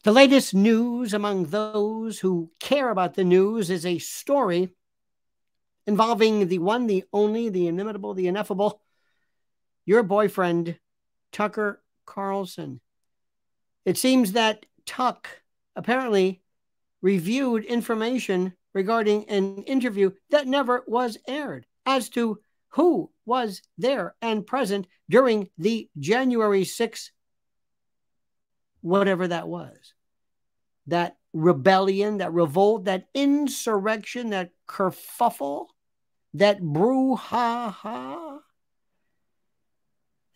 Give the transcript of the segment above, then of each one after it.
The latest news among those who care about the news is a story involving the one, the only, the inimitable, the ineffable, your boyfriend, Tucker Carlson. It seems that Tuck apparently reviewed information regarding an interview that never was aired as to who was there and present during the January 6th, whatever that was. That rebellion, that revolt, that insurrection, that kerfuffle, that brouhaha.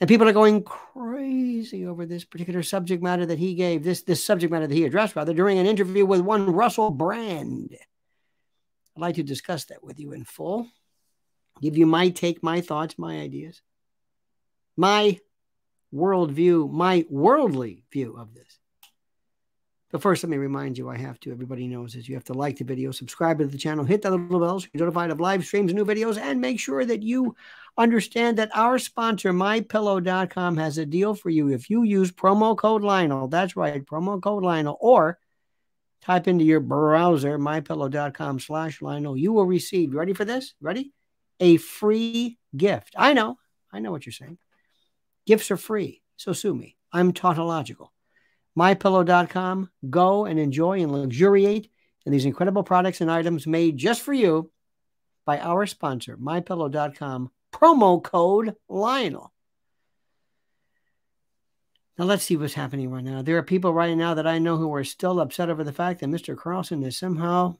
And people are going crazy over this particular subject matter that he gave, this subject matter that he addressed, rather, during an interview with one Russell Brand. I'd like to discuss that with you in full, give you my take, my thoughts, my ideas, my worldview, my worldly view of this. But first, let me remind you, everybody knows this, you have to like the video, subscribe to the channel, hit that little bell so you're notified of live streams and new videos, and make sure that you understand that our sponsor, MyPillow.com, has a deal for you. If you use promo code Lionel, that's right, promo code Lionel, or type into your browser, MyPillow.com/Lionel, you will receive, you ready for this? Ready? A free gift. I know what you're saying. Gifts are free, so sue me. I'm tautological. MyPillow.com. Go and enjoy and luxuriate in these incredible products and items made just for you by our sponsor, MyPillow.com. Promo code Lionel. Now let's see what's happening right now. There are people right now that I know who are still upset over the fact that Mr. Carlson is somehow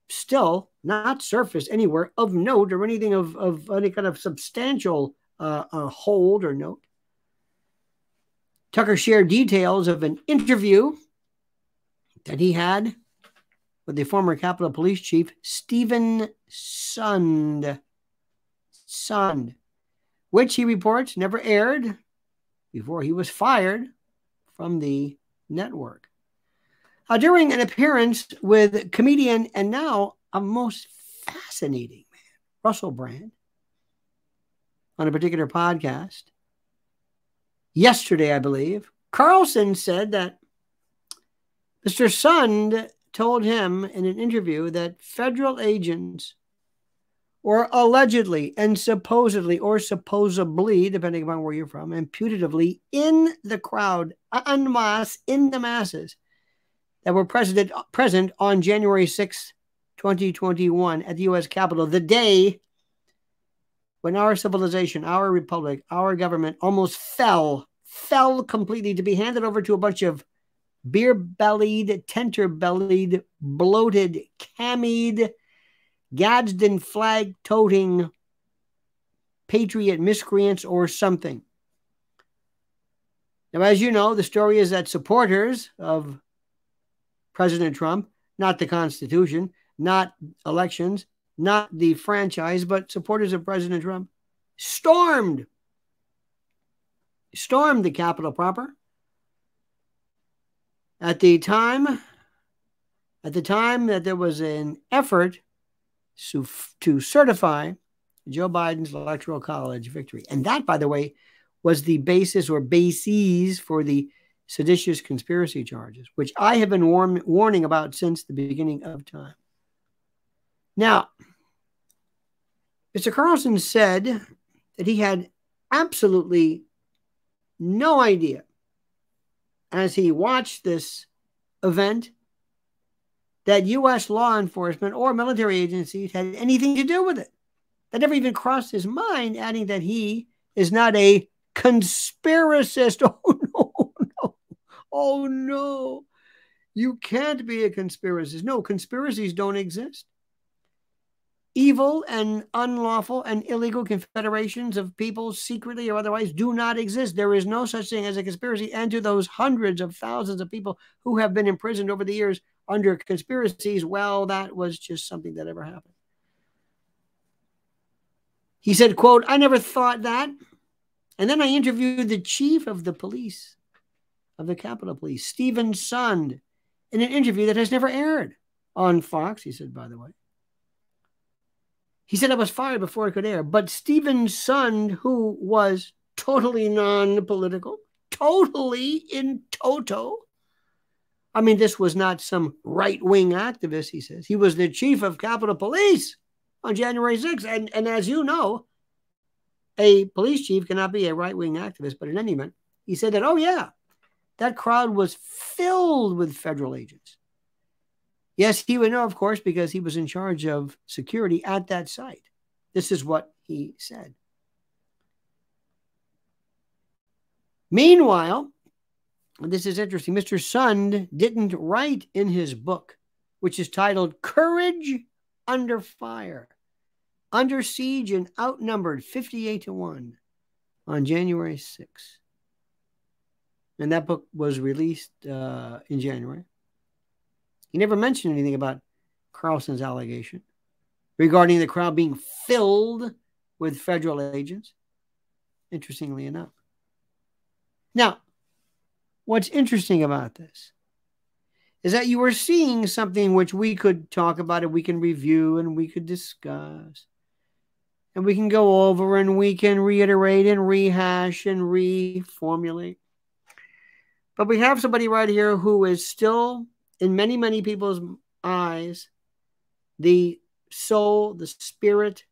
still not surfaced anywhere of note or anything of any kind of substantial hold or note. Tucker shared details of an interview that he had with the former Capitol Police Chief, Stephen Sund, which he reports never aired before he was fired from the network. During an appearance with comedian and now a most fascinating man, Russell Brand, on a particular podcast, yesterday, I believe, Carlson said that Mr. Sund told him in an interview that federal agents were allegedly and supposedly, or supposedly, depending upon where you're from, and putatively in the crowd, en masse, in the masses, that were present on January 6, 2021 at the U.S. Capitol, the day when our civilization, our republic, our government almost fell completely to be handed over to a bunch of beer-bellied, tenter-bellied, bloated, camied, Gadsden flag-toting patriot miscreants or something. Now, as you know, the story is that supporters of President Trump, not the Constitution, not elections, not the franchise, but supporters of President Trump, stormed the Capitol proper at the time that there was an effort to certify Joe Biden's Electoral College victory. And that, by the way, was the basis or bases for the seditious conspiracy charges, which I have been warning about since the beginning of time. Now, Mr. Carlson said that he had absolutely no idea as he watched this event that U.S. law enforcement or military agencies had anything to do with it. That never even crossed his mind, adding that he is not a conspiracist. Oh, no. You can't be a conspiracist. No, conspiracies don't exist. Evil and unlawful and illegal confederations of people, secretly or otherwise, do not exist. There is no such thing as a conspiracy. And to those hundreds of thousands of people who have been imprisoned over the years under conspiracies, well, that was just something that ever happened. He said, quote, "I never thought that. And then I interviewed the chief of the police, of the Capitol Police, Stephen Sund, in an interview that has never aired on Fox," he said, by the way. He said I was fired before it could air. But Stephen Sund, who was totally non-political, totally in toto, I mean, this was not some right-wing activist, he says. He was the chief of Capitol Police on January 6th. And as you know, a police chief cannot be a right-wing activist. But in any event, he said that, oh, yeah, that crowd was filled with federal agents. Yes, he would know, of course, because he was in charge of security at that site. This is what he said. Meanwhile, and this is interesting, Mr. Sund didn't write in his book, which is titled Courage Under Fire, Under Siege and Outnumbered 58-1 on January 6th. And that book was released in January. He never mentioned anything about Carlson's allegation regarding the crowd being filled with federal agents, interestingly enough. Now, what's interesting about this is that you are seeing something which we could talk about and we can review and we could discuss and we can go over and we can reiterate and rehash and reformulate. But we have somebody right here who is still, in many, many people's eyes, the soul, the spirit,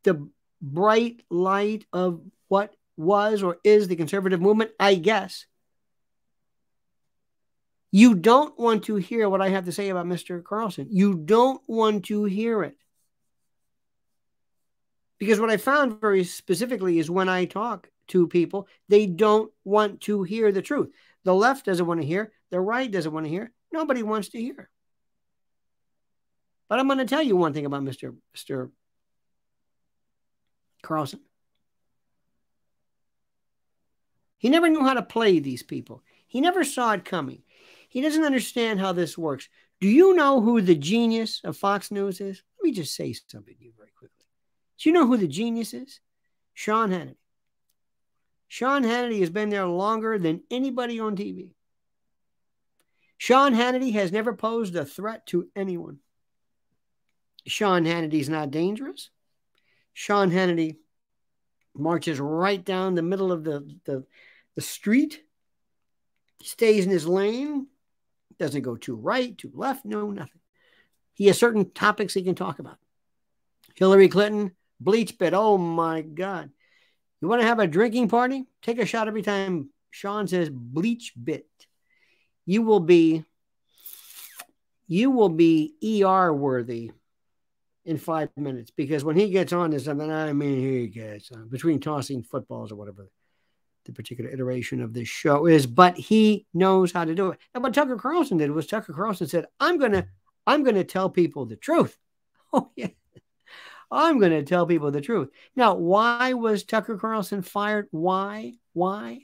the bright light of what was or is the conservative movement, I guess. You don't want to hear what I have to say about Mr. Carlson. You don't want to hear it. Because what I found very specifically is when I talk to people, they don't want to hear the truth. The left doesn't want to hear. The right doesn't want to hear. Nobody wants to hear. But I'm going to tell you one thing about Mr. Carlson. He never knew how to play these people. He never saw it coming. He doesn't understand how this works. Do you know who the genius of Fox News is? Let me just say something to you very quickly. Do you know who the genius is? Sean Hannity. Sean Hannity has been there longer than anybody on TV. Sean Hannity has never posed a threat to anyone. Sean Hannity's not dangerous. Sean Hannity marches right down the middle of the street, stays in his lane, doesn't go too right, too left, no, nothing. He has certain topics he can talk about. Hillary Clinton, bleach bit, oh my God. You want to have a drinking party? Take a shot every time Sean says bleach bit. You will be ER worthy in 5 minutes, because when he gets on to something, I mean, he gets on, between tossing footballs or whatever the particular iteration of this show is, but he knows how to do it. And what Tucker Carlson did was Tucker Carlson said, I'm gonna tell people the truth. Oh yeah. I'm going to tell people the truth. Now, why was Tucker Carlson fired? Why? It's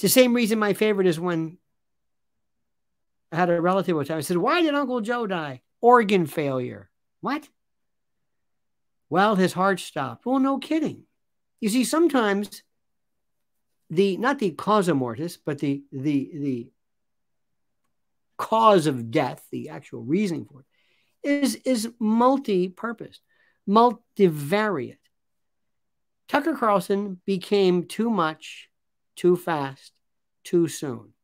the same reason my favorite is when I had a relative one time. I said, why did Uncle Joe die? Organ failure. What? Well, his heart stopped. Well, no kidding. You see, sometimes not the causa mortis, but the cause of death, the actual reasoning for it, is multi-purpose, multivariate. Tucker Carlson became too much, too fast, too soon.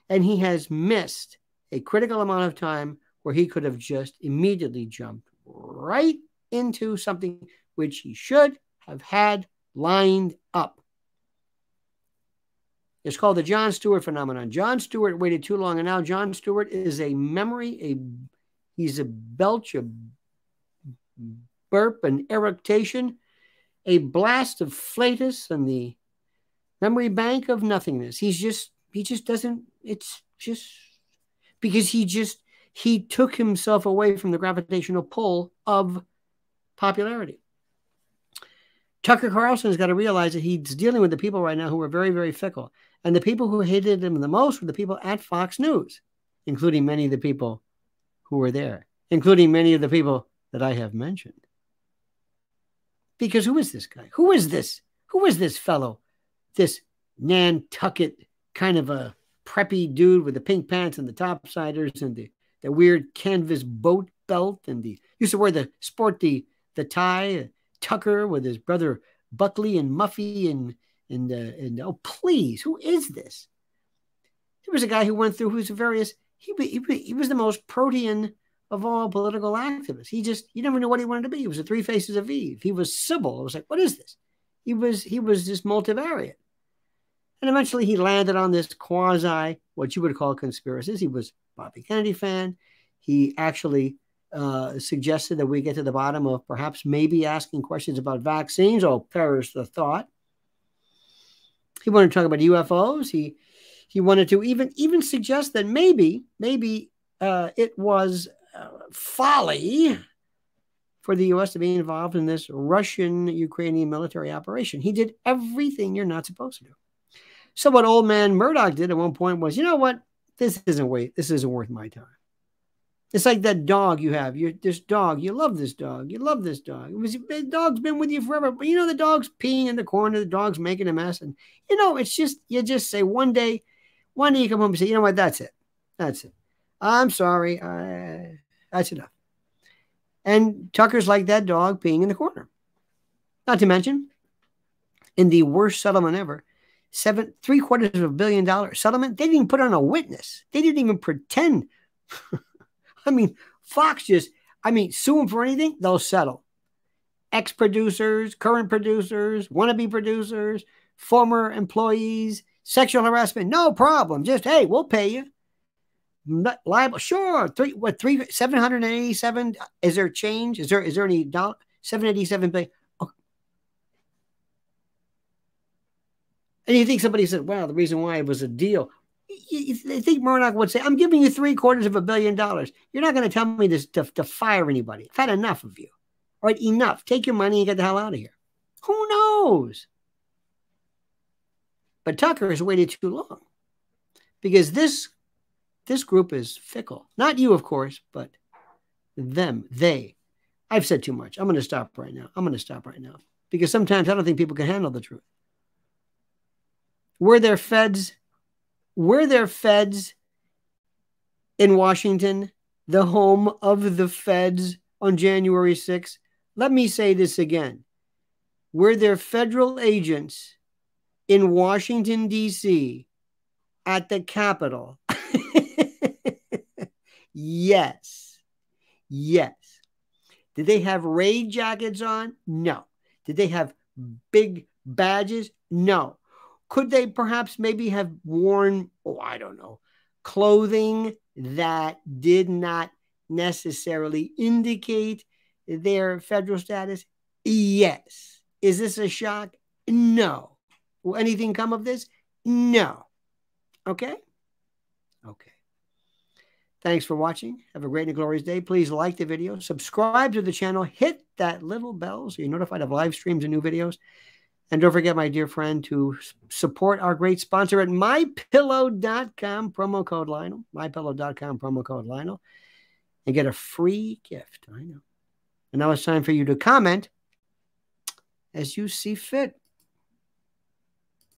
And he has missed a critical amount of time where he could have just immediately jumped right into something which he should have had lined up. It's called the Jon Stewart phenomenon. Jon Stewart waited too long, and now Jon Stewart is a memory, he's a belch, a burp, an eructation, a blast of flatus and the memory bank of nothingness. He just doesn't, it's just because he took himself away from the gravitational pull of popularity. Tucker Carlson's got to realize that he's dealing with the people right now who are very, very fickle. And the people who hated him the most were the people at Fox News, including many of the people who were there, including many of the people that I have mentioned. Because who is this guy? Who is this? Who is this fellow? This Nantucket kind of a preppy dude with the pink pants and the topsiders and the weird canvas boat belt, and used to wear the tie, Tucker with his brother Buckley and Muffy and oh please, who is this? He was a guy who went through whose various, he was the most protean of all political activists. You never knew what he wanted to be. He was the three faces of Eve. He was Sybil. It was like, what is this? He was this multivariate. And eventually he landed on this quasi, what you would call conspiracies. He was a Bobby Kennedy fan. He actually suggested that we get to the bottom of perhaps maybe asking questions about vaccines. Oh, perish the thought. He wanted to talk about UFOs. He wanted to even suggest that maybe it was folly for the U.S. to be involved in this Russian-Ukrainian military operation. He did everything you're not supposed to do. So what old man Murdoch did at one point was, you know what? This isn't worth my time. It's like that dog you have. This dog. You love this dog. You love this dog. The dog's been with you forever. But the dog's peeing in the corner. The dog's making a mess. And, it's just, you just say one day you come home and say, you know what? That's it. That's it. I'm sorry. That's enough. And Tucker's like that dog peeing in the corner. Not to mention, in the worst settlement ever, $7.75 billion settlement, they didn't even put on a witness. They didn't even pretend. Fox sue them for anything, they'll settle. Ex-producers, current producers, wannabe producers, former employees, sexual harassment, no problem. Just, hey, we'll pay you. Not liable, sure. 787? Is there change? Is there any dollar? 787 billion. Oh. And you think somebody said, well, the reason why it was a deal. You think Murdoch would say, I'm giving you $750 million. You're not going to tell me this to fire anybody. I've had enough of you. All right, enough. Take your money and get the hell out of here. Who knows? But Tucker has waited too long because this group is fickle. Not you, of course, but them, they. I've said too much. I'm going to stop right now. Because sometimes I don't think people can handle the truth. Were there feds in Washington, the home of the feds on January 6th? Let me say this again. Were there federal agents in Washington, D.C. at the Capitol? Yes. Did they have raid jackets on? No. Did they have big badges? No. Could they perhaps maybe have worn, I don't know, clothing that did not necessarily indicate their federal status? Yes. Is this a shock? No. Will anything come of this? No. Okay? Okay. Thanks for watching. Have a great and glorious day. Please like the video, subscribe to the channel, hit that little bell so you're notified of live streams and new videos. And don't forget, my dear friend, to support our great sponsor at mypillow.com, promo code Lionel, mypillow.com, promo code Lionel, and get a free gift. I know. And now it's time for you to comment as you see fit.